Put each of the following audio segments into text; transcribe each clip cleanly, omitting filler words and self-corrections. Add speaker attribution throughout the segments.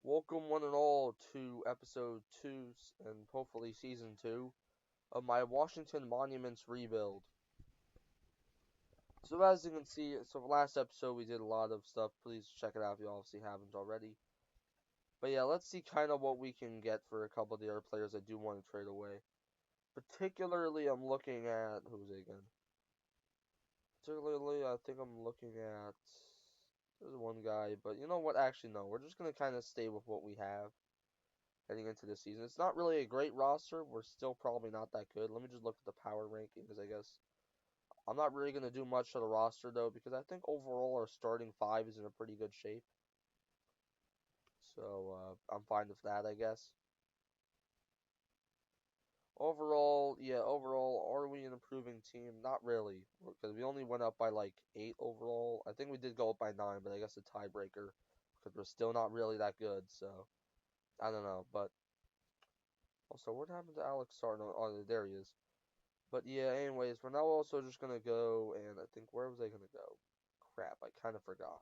Speaker 1: Welcome one and all to episode 2 and hopefully season 2 of my Washington Monuments rebuild. So as you can see, last episode we did a lot of stuff. Please check it out if you obviously haven't already. But yeah, let's see kind of what we can get for a couple of the other players I do want to trade away. Particularly, I'm looking at who's it again? Particularly, I think I'm looking at there's one guy, but you know what? Actually, no. We're just gonna kind of stay with what we have heading into this season. It's not really a great roster. We're still probably not that good. Let me just look at the power rankings, I guess. I'm not really going to do much to the roster, though, because I think overall our starting five is in a pretty good shape. So I'm fine with that, I guess. Overall, yeah, overall, are we an improving team? Not really, because we only went up by like 8 overall. I think we did go up by 9, but I guess a tiebreaker, because we're still not really that good, so I don't know. But also, what happened to Alex Sarno? Oh, there he is. But yeah, anyways, we're now also just gonna go, and I think, where was I gonna go? Crap, I kind of forgot.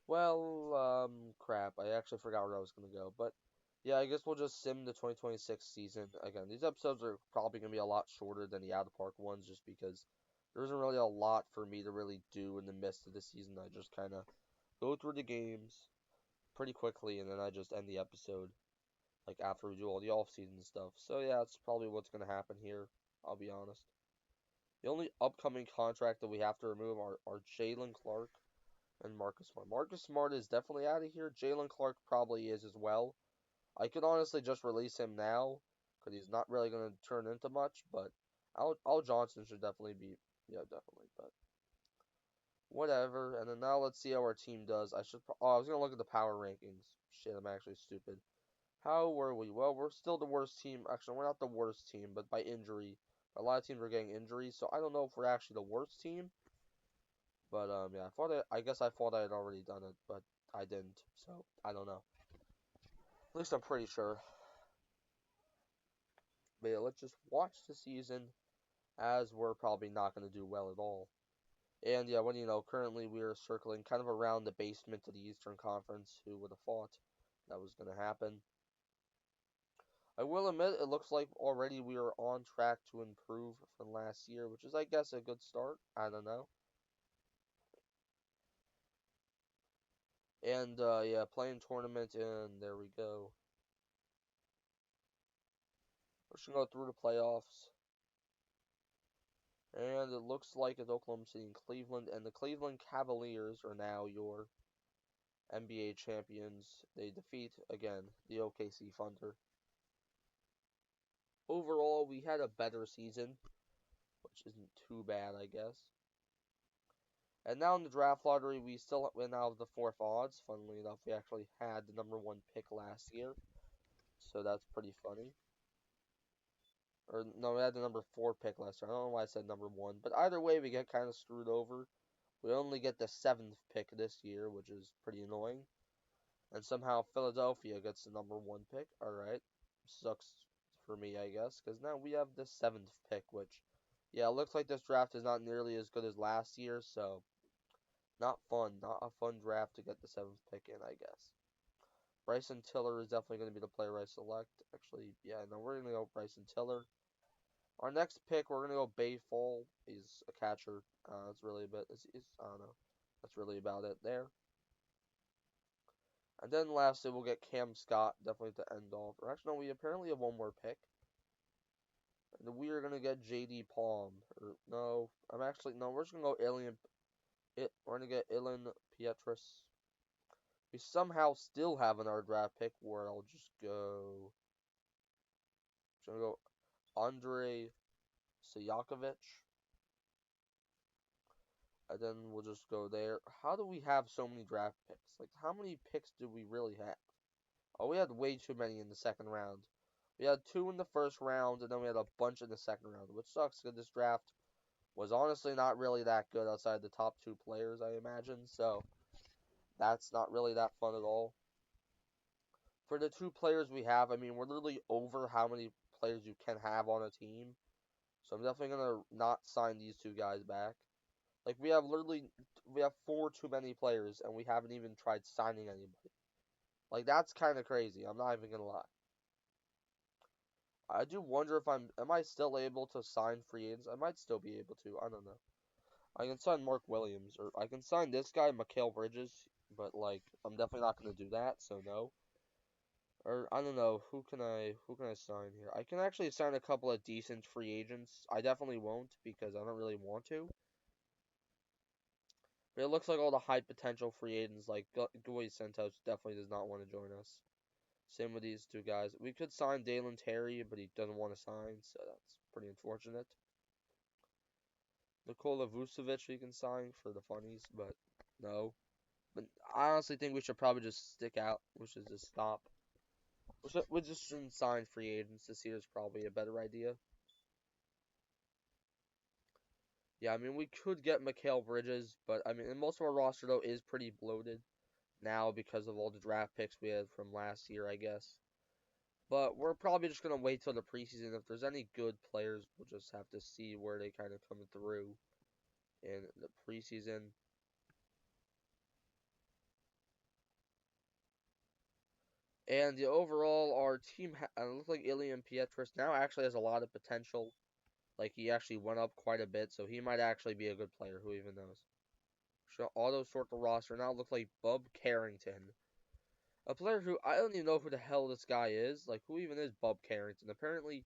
Speaker 1: Well, crap, I actually forgot where I was gonna go. But yeah, I guess we'll just sim the 2026 season. Again, these episodes are probably gonna be a lot shorter than the out of park ones, just because there isn't really a lot for me to really do in the midst of the season. I just kind of go through the games pretty quickly, and then I just end the episode like after we do all the off season stuff. So yeah, that's probably what's gonna happen here. I'll be honest. The only upcoming contract that we have to remove are Jalen Clark and Marcus Smart. Marcus Smart is definitely out of here. Jalen Clark probably is as well. I could honestly just release him now because he's not really going to turn into much. But Al Johnson should definitely be, yeah, definitely. But whatever. And then now let's see how our team does. I was going to look at the power rankings. Shit, I'm actually stupid. How were we? Well, we're still the worst team. Actually, we're not the worst team, but by injury. A lot of teams are getting injuries, so I don't know if we're actually the worst team. But yeah, I guess I thought I had already done it, but I didn't. So I don't know. At least I'm pretty sure. But yeah, let's just watch the season, as we're probably not going to do well at all. And yeah, currently we are circling kind of around the basement of the Eastern Conference. Who would have thought that was going to happen? I will admit, it looks like already we are on track to improve from last year, which is, I guess, a good start. I don't know. And yeah, playing tournament, and there we go. We're just gonna go through the playoffs, and it looks like it's Oklahoma City and Cleveland, and the Cleveland Cavaliers are now your NBA champions. They defeat again the OKC Thunder. Overall, we had a better season, which isn't too bad, I guess. And now in the draft lottery, we still win out of the fourth odds. Funnily enough, we actually had the number one pick last year, so that's pretty funny. Or no, we had the number four pick last year. I don't know why I said number one, but either way, we get kind of screwed over. We only get the seventh pick this year, which is pretty annoying. And somehow Philadelphia gets the number one pick. Alright. Sucks for me, I guess, because now we have the seventh pick, which, yeah, it looks like this draft is not nearly as good as last year, so not fun. Not a fun draft to get the seventh pick in, I guess. Bryson Tiller is definitely going to be the player I select. Actually, yeah, no, we're going to go Bryson Tiller. Our next pick, we're going to go Bay Fall. He's a catcher. That's really a bit, I don't know. That's really about it there. And then lastly, we'll get Cam Scott, definitely to end off. Or actually, no, we apparently have one more pick. And we are going to get JD Palm. Or, no, no, we're just going to go we're going to get Ilan Pietras. We somehow still have another draft pick where I'll just go. I'm going to go Andre Sajakovic. And then we'll just go there. How do we have so many draft picks? Like, how many picks do we really have? Oh, we had way too many in the second round. We had two in the first round, and then we had a bunch in the second round, which sucks because this draft was honestly not really that good outside the top two players, I imagine. So that's not really that fun at all. For the two players we have, I mean, we're literally over how many players you can have on a team. So I'm definitely going to not sign these two guys back. Like we have four too many players, and we haven't even tried signing anybody. Like that's kind of crazy. I'm not even gonna lie. I do wonder if am I still able to sign free agents? I might still be able to. I don't know. I can sign Mark Williams, or I can sign this guy, Mikal Bridges, but like I'm definitely not gonna do that, so no. Or I don't know, who can I sign here? I can actually sign a couple of decent free agents. I definitely won't because I don't really want to. But it looks like all the high potential free agents like Gui Santos definitely does not want to join us. Same with these two guys. We could sign Dalen Terry, but he doesn't want to sign, so that's pretty unfortunate. Nikola Vucevic we can sign for the funnies, but no. But I honestly think we should probably just stick out. We should just stop. We just shouldn't sign free agents this year is probably a better idea. Yeah, I mean we could get Mikal Bridges, but I mean and most of our roster though is pretty bloated now because of all the draft picks we had from last year, I guess. But we're probably just gonna wait till the preseason. If there's any good players, we'll just have to see where they kind of come through in the preseason. And the overall, our team looks like Ilian Pietras now actually has a lot of potential. Like he actually went up quite a bit, so he might actually be a good player. Who even knows? So auto sort the roster now. Looks like Bub Carrington, a player who I don't even know who the hell this guy is. Like who even is Bub Carrington? Apparently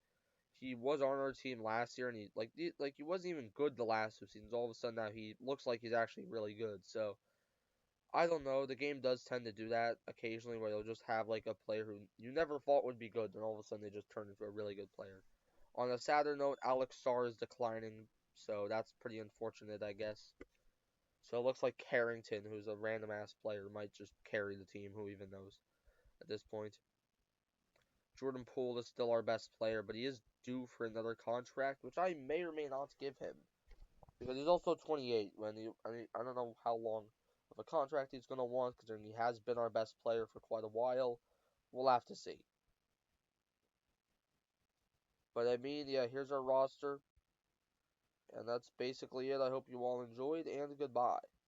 Speaker 1: he was on our team last year, and he wasn't even good the last two seasons. All of a sudden now he looks like he's actually really good. So I don't know. The game does tend to do that occasionally, where they'll just have like a player who you never thought would be good, then all of a sudden they just turn into a really good player. On a sadder note, Alex Sarr is declining, so that's pretty unfortunate, I guess. So it looks like Carrington, who's a random ass player, might just carry the team. Who even knows at this point? Jordan Poole is still our best player, but he is due for another contract, which I may or may not give him because he's also 28. I don't know how long of a contract he's gonna want, considering he has been our best player for quite a while. We'll have to see. But I mean, yeah, here's our roster, and that's basically it. I hope you all enjoyed, and goodbye.